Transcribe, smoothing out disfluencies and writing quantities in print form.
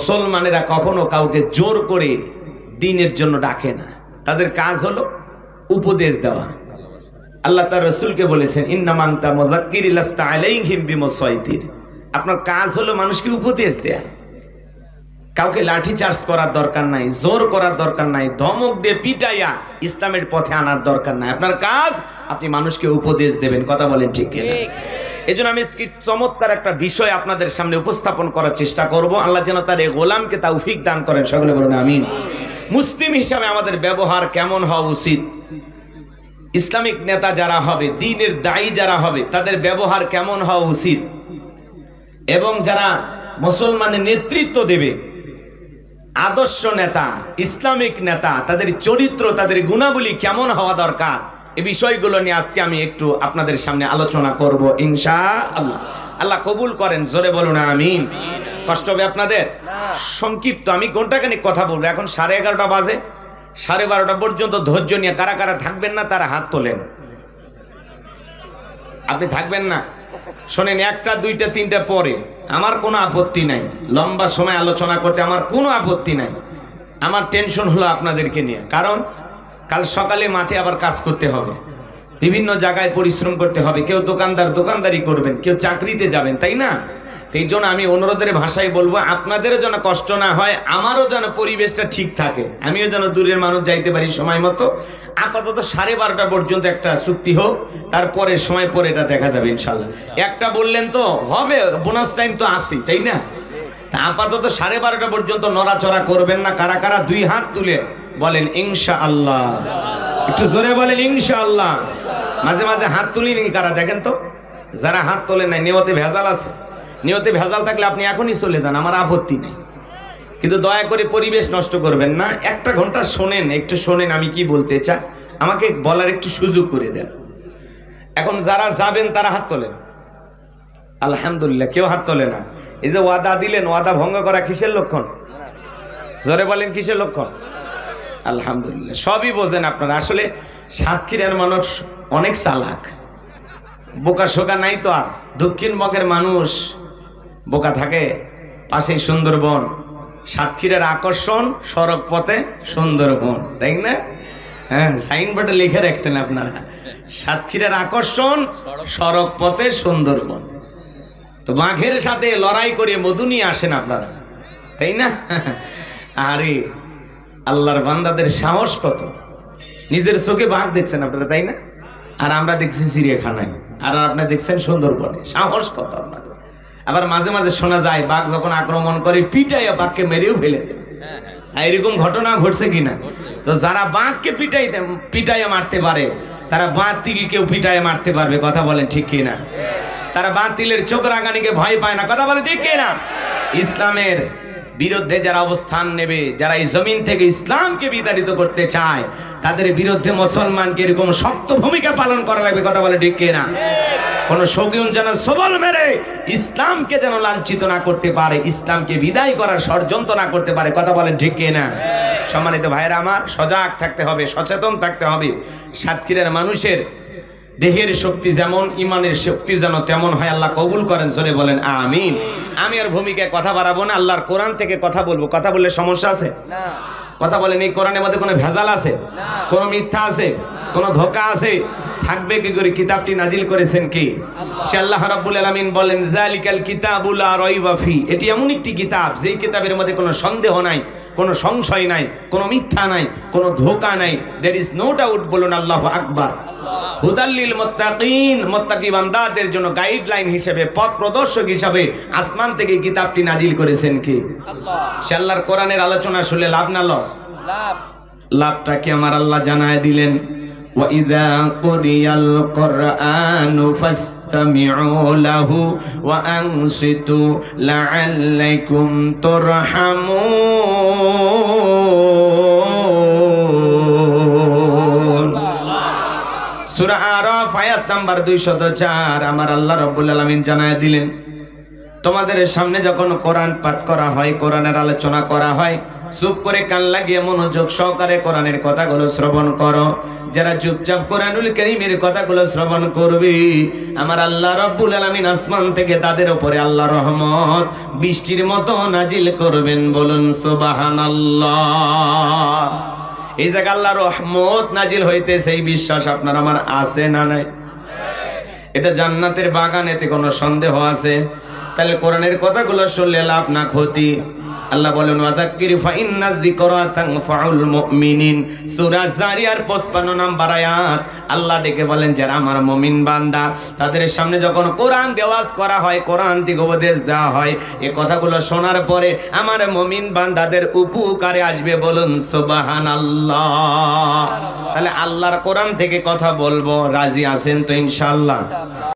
মুসলমানেরা কখনো কাউকে জোর করে দ্বীনের জন্য ডাকে না, তাদের কাজ হলো উপদেশ দেওয়া। আল্লাহ তার রাসূলকে বলেছেন ইন্নামা আনতা মুযাক্কির লাস্তা আলাইহিম বিমুসাইতির, আপনার কাজ হলো মানুষকে উপদেশ দেয়া। কাউকে লাঠি চার্জ করার দরকার নাই, জোর করার দরকার নাই, ধমক দিয়ে পিটাইয়া ইসলামের পথে আনার দরকার নাই। আপনার কাজ আপনি মানুষকে উপদেশ দেবেন। কথা বলেন ঠিক কিনা? এজন্য আমি চমৎকার একটা বিষয় আপনাদের সামনে উপস্থাপন করার চেষ্টা করব। আল্লাহ যেন তার এই গোলামকে তৌফিক দান করেন, সকলে বলুন আমিন। মুসলিম হিসাবে আমাদের ব্যবহার কেমন হওয়া উচিত, ইসলামিক নেতা যারা হবে, দ্বীনের দায়ী যারা হবে, তাদের ব্যবহার কেমন হওয়া উচিত, এবং যারা মুসলমানের নেতৃত্ব দেবে, আদর্শ নেতা, ইসলামিক নেতা, তাদের চরিত্র, তাদের গুণাবলী কেমন হওয়া দরকার, এই বিষয়গুলো নিয়ে আজকে আমি একটু আপনাদের সামনে আলোচনা করব ইনশাআল্লাহ। আল্লাহ কবুল করেন, জোরে বলুন আমিন। কষ্ট হবে আপনাদের? সংক্ষিপ্ত আমি ঘন্টাখানিক কথা বলবো। এখন 11:30 বাজে, 12:30 পর্যন্ত ধৈর্য নিয়ে কারা কারা থাকবেন না তারা হাত তোলেন। আপনি থাকবেন না? শোনেন, 1টা 2টা 3টা পরে আমার কোনো আপত্তি নাই, লম্বা সময় আলোচনা করতে আমার কোনো আপত্তি নাই। আমার টেনশন হলো আপনাদেরকে নিয়ে, কারণ কাল সকালে মাঠে আবার কাজ করতে হবে, বিভিন্ন জায়গায় পরিশ্রম করতে হবে। কেউ দোকানদারি করবেন, কেউ চাকরিতে যাবেন, তাই না? এই জন্য আমি অনুরোধের ভাষায় বলবো, আপনাদেরও যেন কষ্ট না হয়, আমারও যেন পরিবেশটা ঠিক থাকে, আমিও যেন দূরের মানুষ যাইতে পারি সময় মতো। আপাতত 12:30 পর্যন্ত একটা চুক্তি হোক, তারপরে সময় পরে এটা দেখা যাবে ইনশাল্লাহ। একটা বললেন তো হবে, বোনাস টাইম তো আসেই, তাই না? তা আপাতত 12:30 পর্যন্ত নড়াচড়া করবেন না। কারা কারা 2 হাত তুলে বলেন ইনশাআল্লাহ? একটু জোরে বলেন ইনশাআল্লাহ। মাঝে মাঝে হাত তুলিনি কারা দেখেন তো? যারা হাত তোলে নাই, নিয়তে ভেজাল আছে। নিয়তে ভেজাল থাকলে আপনি এখনই চলে যান, আমার আপত্তি নেই, কিন্তু দয়া করে পরিবেশ নষ্ট করবেন না। 1টা ঘন্টা শোনেন, একটু শোনেন আমি কি বলতে চাই, আমাকে বলার একটু সুযোগ করে দেন। এখন যারা যাবেন তারা হাত তোলেন। আলহামদুলিল্লাহ, কেউ হাত তোলে না। এই যে ওয়াদা দিলেন, ওয়াদা ভঙ্গ করা কিসের লক্ষণ? জোরে বলেন কিসের লক্ষণ? আলহামদুলিল্লাহ, সবই বোঝেন আপনারা। আসলে সাতক্ষীরার মানুষ অনেক চালাক, বোকা শোকা নাই তো আর। দক্ষিণবঙ্গের মানুষ বোকা থাকে। পাশেই সুন্দরবন, সাতক্ষীরার আকর্ষণ সড়ক পথে সুন্দরবন, তাই না? হ্যাঁ, সাইনবোর্ডে লিখে রাখছেন আপনারা, সাতক্ষীরার আকর্ষণ সড়ক পথে সুন্দরবন। তো বাঘের সাথে লড়াই করে মধু নিয়ে আসেন আপনারা, তাই না? আরে আল্লাহর বান্দাদের সাহস কত! নিজের চোখে বাঘ দেখছেন আপনারা, তাই না? আর আমরা দেখছি চিড়িয়াখানায়, আর আপনারা দেখছেন সুন্দরবনে। সাহস কত আপনাদের! আবার মাঝে মাঝে শোনা যায় বাঘ যখন আক্রমণ করে পিটাইয়া বাঘকে মেরেও ফেলে দেয়। এরকম ঘটনা ঘটছে কিনা? তো যারা বাঘকে পিটাইয়া মারতে পারে, তারা বাতিল কেউ পিটাইয়া মারতে পারবে। কথা বলেন ঠিক কিনা? তারা বাতিলের চোখ রাঙানিকে ভয় পায় না। কথা বলেন ঠিক কিনা? ইসলামের বিরুদ্ধে যারা অবস্থান নেবে, যারা এই জমিন থেকে ইসলামকে বিতাড়িত করতে চায়, তাদের বিরুদ্ধে মুসলমানকে এরকম শক্ত ভূমিকা পালন করা লাগবে। কথা বলে ঠিক কিনা? কোন শৌখিন যেন সবল মেরে ইসলামকে যেন লাঞ্ছিত না করতে পারে, ইসলামকে বিদায় করার ষড়যন্ত্র না করতে পারে। কথা বলেন ঠিক কিনা? সম্মানিত ভাইরা আমার, সজাগ থাকতে হবে, সচেতন থাকতে হবে। সাতক্ষীরার মানুষের দেহের শক্তি যেমন, ইমানের শক্তি যেন তেমন হয়। আল্লাহ কবুল করেন, জোরে বলেন আমিন। আমি আর ভূমিকায় কথা বাড়াবো না, আল্লাহর কোরআন থেকে কথা বলবো। কথা বললে সমস্যা আছে? কথা বলেন, এই কোরআনের মধ্যে কোনো ভেজাল আছে? কোনো মিথ্যা আছে? কোনো ধোঁকা আছে? থাকবে কি করে? কিতাবটি নাজিল করেছেন কি? সে আল্লাহ রাব্বুল আলামিন বলেন যালিকাল কিতাবু লা রাইবা ফি, এটি এমন একটি কিতাব যেই কিতাবের মধ্যে কোনো সন্দেহ নাই, কোনো সংশয় নাই, কোনো মিথ্যা নাই, কোনো ধোঁকা নাই। There is no doubt. বলুন আল্লাহু আকবার। হুদাল লিল মুত্তাকিন, মুত্তাকি বান্দাদের জন্য গাইডলাইন হিসেবে, পথ প্রদর্শক হিসেবে আসমান থেকে কিতাবটি নাজিল করেছেন কি? আল্লাহ। সে আল্লাহর কোরআনের আলোচনা শুনলে লাভ না লস? লাভ। লাভটা কি আমার আল্লাহ জানায় দিলেন। وَإِذَا قُرِئَ الْقُرْآنُ فَاسْتَمِعُوا لَهُ وَأَنصِتُوا لَعَلَّكُمْ تُرْحَمُونَ। সূরা আরাফ আয়াত নাম্বার 204। আমার আল্লাহ রাব্বুল আলামিন জানায় দিলেন, তোমাদের সামনে যখন কোরআন পাঠ করা হয়, কোরআনের আলোচনা করা হয়, চুপ করে কান লাগিয়ে মনোযোগ সহকারে কোরআনের কথাগুলো শ্রবণ করো। যারা চুপচাপ কোরআনুল কারীমের কথাগুলো শ্রবণ করবে, আমার আল্লাহ রাব্বুল আলামিন আসমান থেকে তাদের উপরে আল্লাহর রহমত বৃষ্টির মতো নাজিল করবেন। বলুন সুবহানাল্লাহ। এই জায়গা আল্লাহর রহমত নাজিল হইতেছে, এই বিশ্বাস আপনার আমার আছে না নাই? এটা জান্নাতের বাগান, এতে কোনো সন্দেহ আছে? তাহলে কোরআনের কথাগুলো শুনলে লাভ না ক্ষতি? আল্লাহ বলেন ওয়াযাক্কির ফাইন্নায যিকরা তানফাউল মুমিনিন। সূরা জারিয়ার 55 নম্বর আয়াত আল্লাহ ডেকে বলেন যারা আমার মুমিন বান্দা, তাদের সামনে যখন কোরআন দেওয়াজ করা হয়, কোরআন থেকে উপদেশ দেওয়া হয়, এই কথাগুলো শোনার পরে আমার মুমিন বান্দাদের উপকারে আসবে। বলুন সুবহানাল্লাহ। তাহলে আল্লাহর কোরআন থেকে কথা বলবো, রাজি আছেন তো ইনশাআল্লাহ?